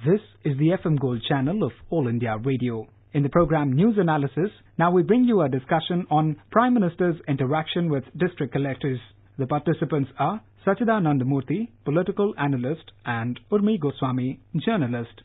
This is the FM Gold channel of All India Radio. In the program News Analysis, now we bring you a discussion on Prime Minister's interaction with district collectors. The participants are Sachidananda Murthy, political analyst, and Urmi Goswami, journalist.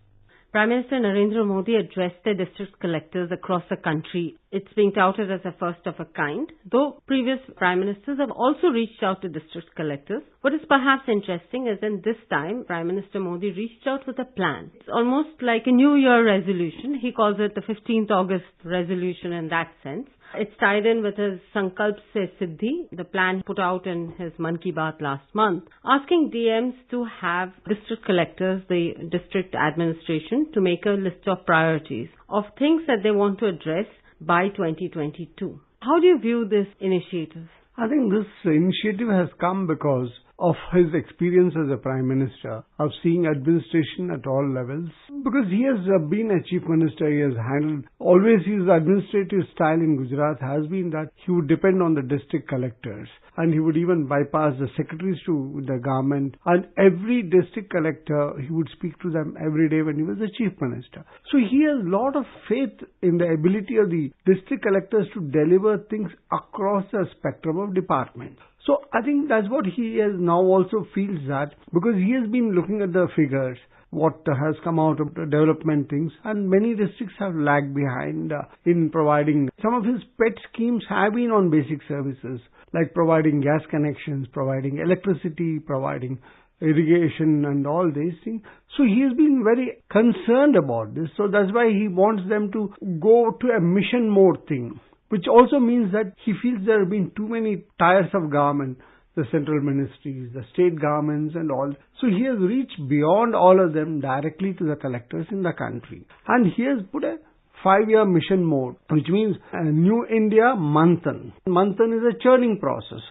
Prime Minister Narendra Modi addressed the district collectors across the country. It's being touted as a first of a kind, though previous Prime Ministers have also reached out to district collectors. What is perhaps interesting is in this time, Prime Minister Modi reached out with a plan. It's almost like a New Year resolution. He calls it the 15th August resolution in that sense. It's tied in with his Sankalp Se Siddhi, the plan put out in his Mann Ki Baat last month, asking DMs to have district collectors, the district administration, to make a list of priorities of things that they want to address by 2022. How do you view this initiative? I think this initiative has come because of his experience as a Prime Minister, of seeing administration at all levels. Because he has been a Chief Minister, he has handled, always his administrative style in Gujarat has been that he would depend on the district collectors and he would even bypass the secretaries to the government, and every district collector, he would speak to them every day when he was the Chief Minister. So he has a lot of faith in the ability of the district collectors to deliver things across the spectrum of departments. So I think that's what he has now also feels that, because he has been looking at the figures, what has come out of the development things, and many districts have lagged behind in providing. Some of his pet schemes have been on basic services, like providing gas connections, providing electricity, providing irrigation and all these things. So he has been very concerned about this. So that's why he wants them to go to a mission mode thing, which also means that he feels there have been too many tiers of government, the central ministries, the state governments and all. So he has reached beyond all of them directly to the collectors in the country. And he has put a 5-year mission mode, which means a New India Manthan. Manthan is a churning process.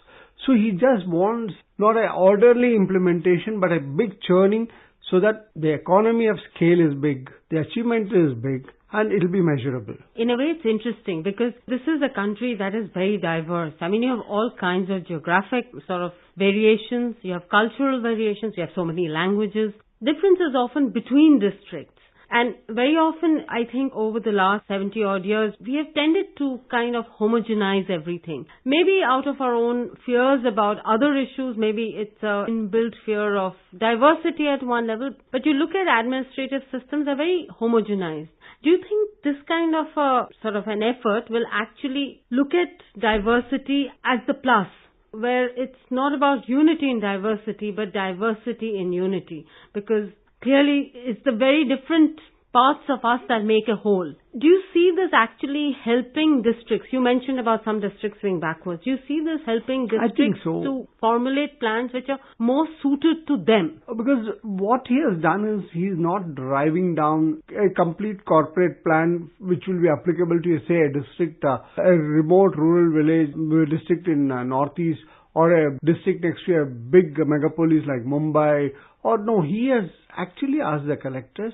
So he just wants not an orderly implementation, but a big churning so that the economy of scale is big, the achievement is big, and it will be measurable. In a way, it's interesting because this is a country that is very diverse. I mean, you have all kinds of geographic sort of variations, you have cultural variations, you have so many languages. Differences often between districts. And very often, I think over the last 70 odd years, we have tended to kind of homogenize everything. Maybe out of our own fears about other issues, maybe it's an inbuilt fear of diversity at one level. But you look at administrative systems, they're very homogenized. Do you think this kind of sort of an effort will actually look at diversity as the plus, where it's not about unity in diversity, but diversity in unity? Because clearly it's the very different parts of us that make a whole. Do you see this actually helping districts? You mentioned about some districts being backwards. Do you see this helping districts to formulate plans which are more suited to them? Because what he has done is he is not driving down a complete corporate plan which will be applicable to, say, a district, a remote rural village district in northeast, or a district next to a big megapolis like Mumbai. Or no, he has actually asked the collectors,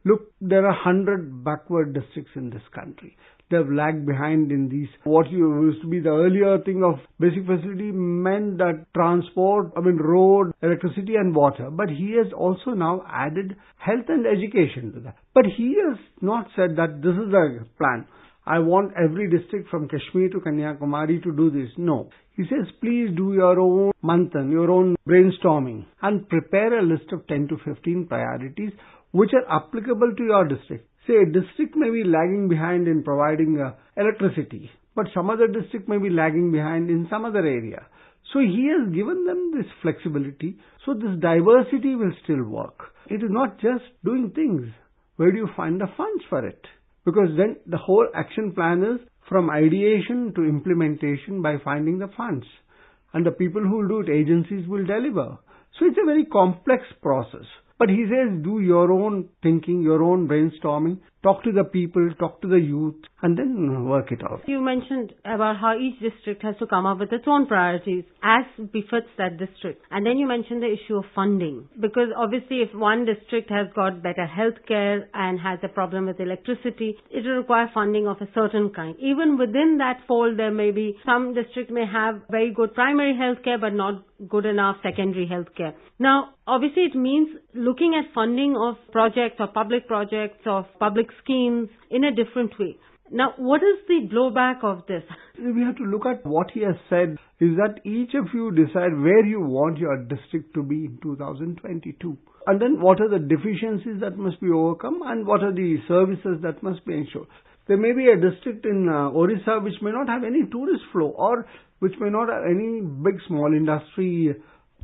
look, there are 100 backward districts in this country. They have lagged behind in these. What used to be the earlier thing of basic facility meant that transport, road, electricity and water. But he has also now added health and education to that. But he has not said that this is the plan. I want every district from Kashmir to Kanyakumari to do this. No. He says, please do your own manthan, your own brainstorming, and prepare a list of 10 to 15 priorities which are applicable to your district. Say a district may be lagging behind in providing electricity, but some other district may be lagging behind in some other area. So he has given them this flexibility, so this diversity will still work. It is not just doing things. Where do you find the funds for it? Because then the whole action plan is from ideation to implementation by finding the funds. And the people who will do it, agencies will deliver. So it's a very complex process. But he says, do your own thinking, your own brainstorming, talk to the people, talk to the youth, and then work it out. You mentioned about how each district has to come up with its own priorities as befits that district. And then you mentioned the issue of funding. Because obviously if one district has got better health care and has a problem with electricity, it will require funding of a certain kind. Even within that fold, there may be some district may have very good primary health care but not good enough secondary health care. Now, obviously it means looking at funding of projects or public schemes in a different way. Now, what is the blowback of this? We have to look at what he has said is that each of you decide where you want your district to be in 2022. And then what are the deficiencies that must be overcome and what are the services that must be ensured. There may be a district in Orissa which may not have any tourist flow or which may not have any big small industry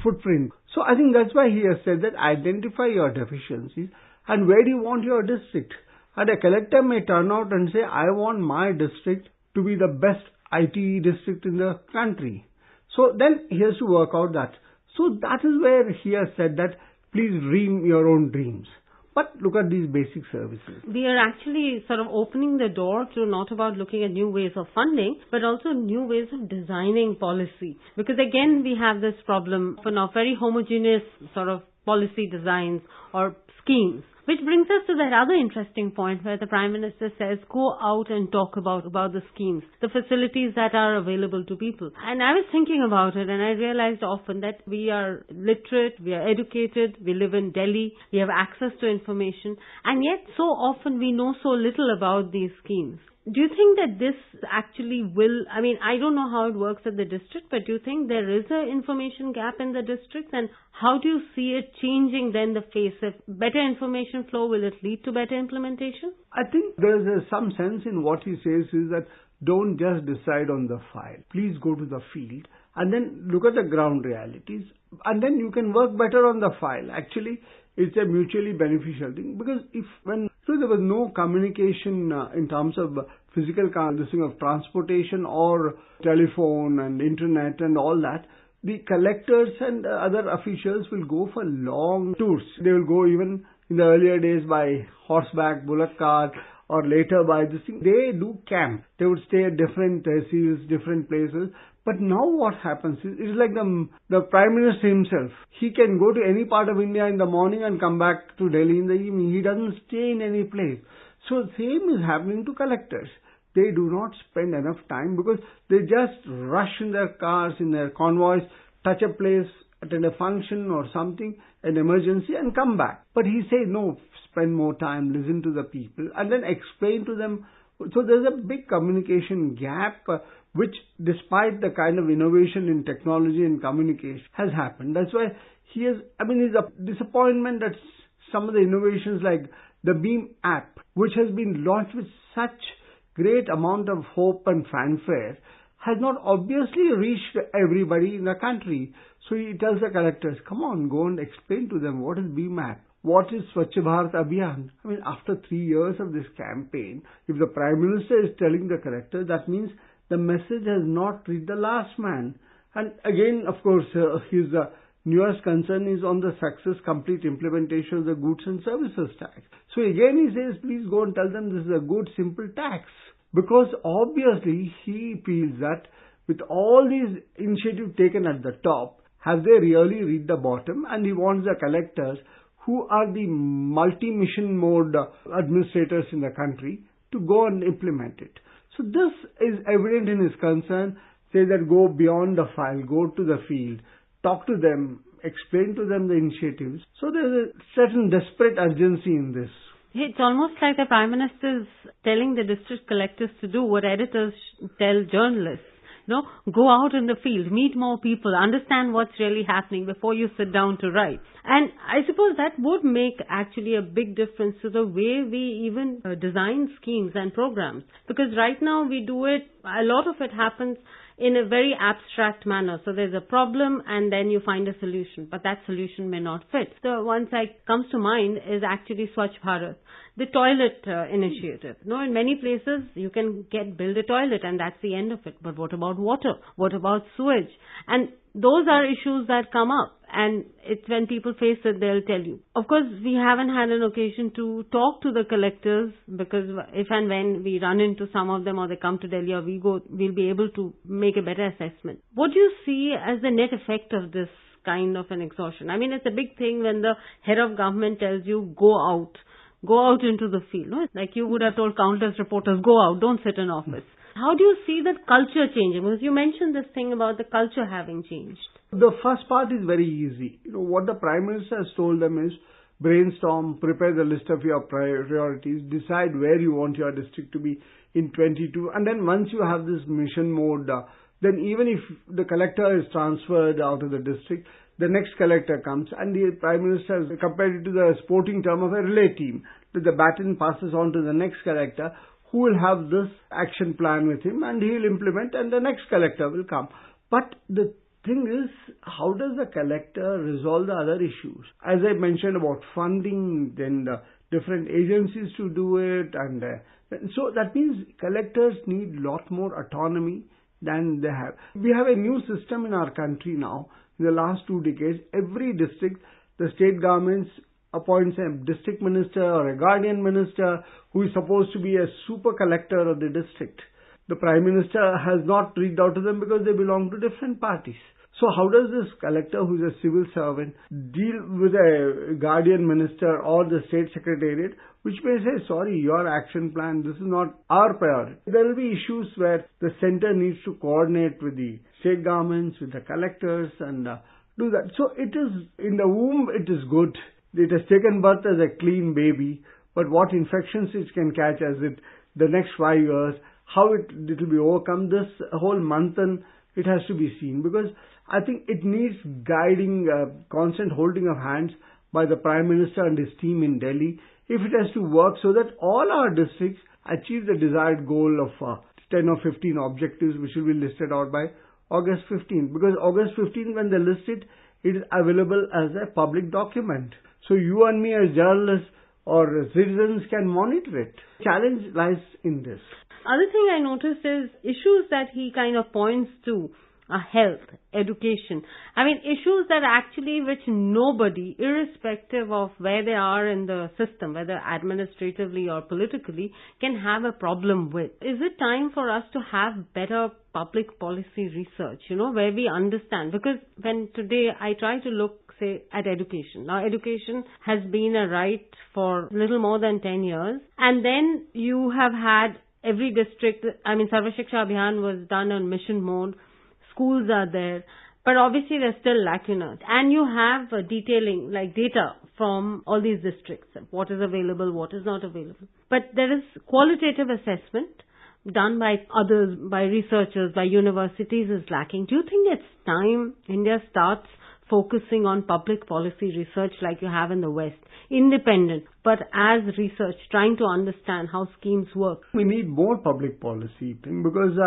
footprint. So I think that's why he has said that identify your deficiencies and where do you want your district. And a collector may turn out and say, I want my district to be the best IT district in the country. So then he has to work out that. So that is where he has said that please dream your own dreams. But look at these basic services. We are actually sort of opening the door to not about looking at new ways of funding, but also new ways of designing policy. Because again, we have this problem for now, very homogeneous sort of policy designs or schemes. Which brings us to that other interesting point where the Prime Minister says, go out and talk about the schemes, the facilities that are available to people. And I was thinking about it and I realized often that we are literate, we are educated, we live in Delhi, we have access to information, and yet so often we know so little about these schemes. Do you think that this actually will, I mean, I don't know how it works at the district, but do you think there is an information gap in the districts? And how do you see it changing then the face? If better information flow, will it lead to better implementation? I think there's some sense in what he says is that don't just decide on the file. Please go to the field and then look at the ground realities and then you can work better on the file. Actually, it's a mutually beneficial thing because so there was no communication in terms of physical conditioning of transportation or telephone and internet and all that. The collectors and other officials will go for long tours. They will go even in the earlier days by horseback, bullock cart, or later by this thing. They do camp. They would stay at different tehsils, different places. But now what happens is, it's like the Prime Minister himself. He can go to any part of India in the morning and come back to Delhi in the evening. He doesn't stay in any place. So same is happening to collectors. They do not spend enough time because they just rush in their cars, in their convoys, touch a place, attend a function or something, an emergency and come back. But he says, no, spend more time, listen to the people and then explain to them. So there's a big communication gap which despite the kind of innovation in technology and communication has happened. That's why it's a disappointment that some of the innovations like the BHIM app, which has been launched with such great amount of hope and fanfare, has not obviously reached everybody in the country. So he tells the collectors, come on, go and explain to them what is BHIM app. What is Swachh Bharat Abhiyan? I mean, after 3 years of this campaign, if the Prime Minister is telling the collector, that means the message has not reached the last man. And again, of course, his newest concern is on the complete implementation of the goods and services tax. So again he says, please go and tell them this is a good, simple tax. Because obviously he feels that with all these initiatives taken at the top, have they really reached the bottom? And he wants the collectors, who are the multi-mission mode administrators in the country, to go and implement it. So this is evident in his concern, say that go beyond the file, go to the field, talk to them, explain to them the initiatives. So there's a certain desperate urgency in this. It's almost like the Prime Minister is telling the district collectors to do what editors tell journalists. Go out in the field, meet more people, understand what's really happening before you sit down to write. And I suppose that would make actually a big difference to the way we even design schemes and programs. Because right now we do it, a lot of it happens in a very abstract manner. So there's a problem and then you find a solution, but that solution may not fit. The one that comes to mind is actually Swachh Bharat, the toilet initiative. In many places you can build a toilet and that's the end of it. But what about water? What about sewage? And those are issues that come up, and it's when people face it, they'll tell you. Of course, we haven't had an occasion to talk to the collectors because if and when we run into some of them or they come to Delhi or we'll be able to make a better assessment. What do you see as the net effect of this kind of an exhaustion? I mean, it's a big thing when the head of government tells you, go out into the field. Like you would have told countless reporters, go out, don't sit in office. How do you see that culture changing? Because you mentioned this thing about the culture having changed. The first part is very easy. What the Prime Minister has told them is, brainstorm, prepare the list of your priorities, decide where you want your district to be in 22, and then once you have this mission mode, then even if the collector is transferred out of the district, the next collector comes and the Prime Minister has compared it to the sporting term of a relay team, that the baton passes on to the next collector who will have this action plan with him and he will implement, and the next collector will come. But the thing is, how does the collector resolve the other issues? As I mentioned about funding, then the different agencies to do it, and so that means collectors need lot more autonomy than they have. We have a new system in our country now. In the last 2 decades, every district, the state governments appoints a district minister or a guardian minister who is supposed to be a super collector of the district. The Prime Minister has not reached out to them because they belong to different parties. So how does this collector, who is a civil servant, deal with a guardian minister or the state secretariat, which may say, sorry, your action plan, this is not our priority. There will be issues where the center needs to coordinate with the state governments, with the collectors, and do that. So it is, in the womb, it is good. It has taken birth as a clean baby, but what infections it can catch as it the next 5 years, how it will be overcome, this whole manthan, it has to be seen, because I think it needs guiding, constant holding of hands by the Prime Minister and his team in Delhi, if it has to work so that all our districts achieve the desired goal of 10 or 15 objectives which will be listed out by August 15th. Because August 15th, when they list it, it is available as a public document. So you and me as journalists or citizens can monitor it. Challenge lies in this. Other thing I noticed is issues that he kind of points to are health, education. I mean, issues that actually which nobody, irrespective of where they are in the system, whether administratively or politically, can have a problem with. Is it time for us to have better public policy research, where we understand? Because when today I try to look, say, at education. Now, education has been a right for little more than 10 years. And then you have had every district, Sarva Shiksha Abhiyan was done on mission mode. Schools are there. But obviously, there's still lacunas. And you have detailing, like data from all these districts. What is available, what is not available. But there is qualitative assessment done by others, by researchers, by universities is lacking. Do you think it's time India starts focusing on public policy research like you have in the West? Independent, but as research, trying to understand how schemes work. We need more public policy because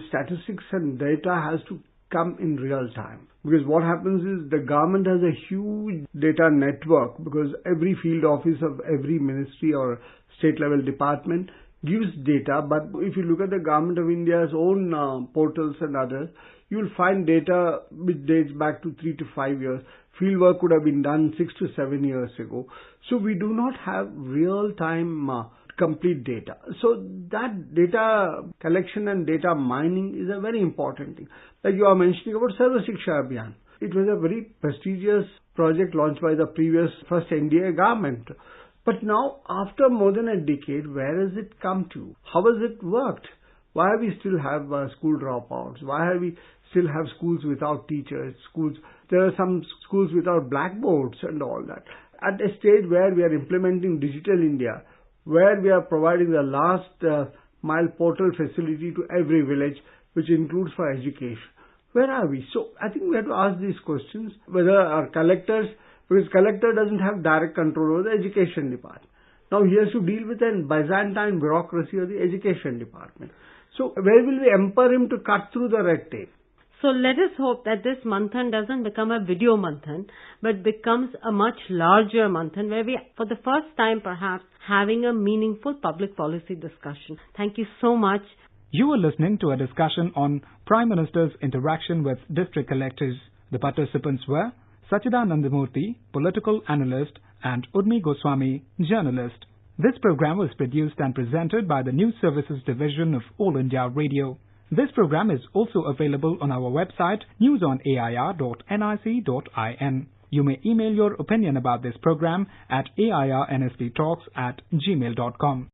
statistics and data has to come in real time. Because what happens is the government has a huge data network, because every field office of every ministry or state level department gives data. But if you look at the Government of India's own portals and others, you will find data which dates back to 3 to 5 years. Field work could have been done 6 to 7 years ago. So we do not have real-time complete data. So that data collection and data mining is a very important thing. Like you are mentioning about Sarva Shiksha Abhiyan. It was a very prestigious project launched by the previous first NDA government. But now, after more than a decade, where has it come to? How has it worked? Why have we still have school dropouts? Why have we still have schools without teachers? There are some schools without blackboards and all that. At a stage where we are implementing Digital India, where we are providing the last mile portal facility to every village, which includes for education. Where are we? So I think we have to ask these questions, whether our collectors, because collector doesn't have direct control over the education department. Now he has to deal with a Byzantine bureaucracy of the education department. So where will we empower him to cut through the red tape? So let us hope that this manthan doesn't become a video manthan, but becomes a much larger manthan where we, for the first time perhaps, having a meaningful public policy discussion. Thank you so much. You were listening to a discussion on Prime Minister's interaction with district collectors. The participants were Sachidananda Murthy, political analyst, and Udmi Goswami, journalist. This program was produced and presented by the News Services Division of All India Radio. This program is also available on our website newsonair.nic.in. You may email your opinion about this program at airnsdtalks@gmail.com.